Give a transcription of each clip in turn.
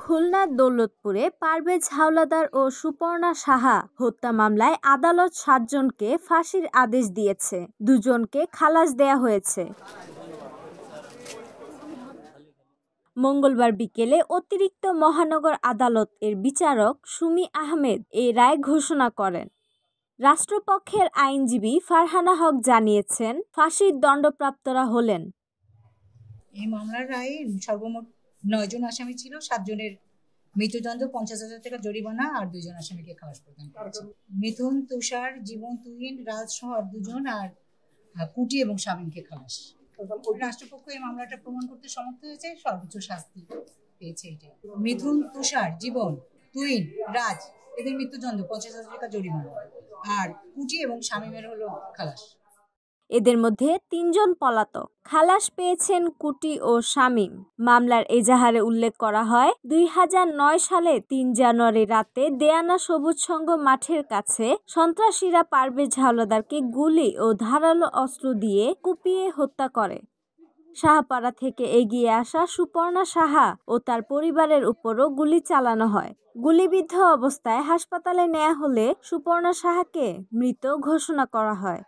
খুলনার দৌলতপুরে পারভেজ হাওলাদার ও সুপর্ণা সাহা হত্যা মামলায় আদালত ৭ জনকে ফাঁসির আদেশ দিয়েছে, ২ জনকে খালাস দেয়া হয়েছে। মঙ্গলবার বিকেলে অতিরিক্ত মহানগর আদালত এর বিচারক সুমি আহমেদ এই রায় ঘোষণা করেন। রাষ্ট্রপক্ষের আইনজীবী ফারহানা হক জানিয়েছেন, ফাঁসির দণ্ডপ্রাপ্তরা হলেন। এই মামলার রায়ে সর্বমোট ৯ জন আসামি ছিল। ৭ জনের মৃত্যুদণ্ড, ৫০,০০০ টাকা জরিমানা আর ২ জন আসামিকে খালাস প্রদান করেছে। মিথুন, তুষার, জীবন, তুহিন, রাজ সহ আর ২ জন আর কুটি এবং শামীমকে খালাস। রাষ্ট্রপক্ষ এই মামলাটা প্রমাণ করতে সমর্থ হয়েছে, সর্বোচ্চ শাস্তি পেয়েছে এটাই। মিথুন, তুষার, জীবন, তুহিন, রাজ এদের মৃত্যুদণ্ড, ৫০,০০০ টাকা জরিমানা আর কুটি এবং শামীমের হলো খালাস। এদের মধ্যে ৩ জন পলাতক। খালাস পেয়েছেন কুটি ও শামীম। মামলার এজাহারে উল্লেখ করা হয়, ২০০৯ সালে ৩ জানুয়ারি রাতে দেয়ানা সবুজ সংঘ মাঠের কাছে সন্ত্রাসীরা পারভেজ হাওলাদারকে গুলি ও ধারালো অস্ত্র দিয়ে কুপিয়ে হত্যা করে। শাহপাড়া থেকে এগিয়ে আসা সুপর্ণা সাহা ও তার পরিবারের উপরও গুলি চালানো হয়। গুলিবিদ্ধ অবস্থায় হাসপাতালে নেওয়া হলে সুপর্ণা সাহাকে মৃত ঘোষণা করা হয়।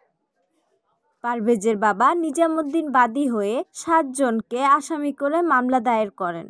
পারভেজের বাবা নিজামুদ্দিন বাদী হয়ে ৭ জনকে আসামি করে মামলা দায়ের করেন।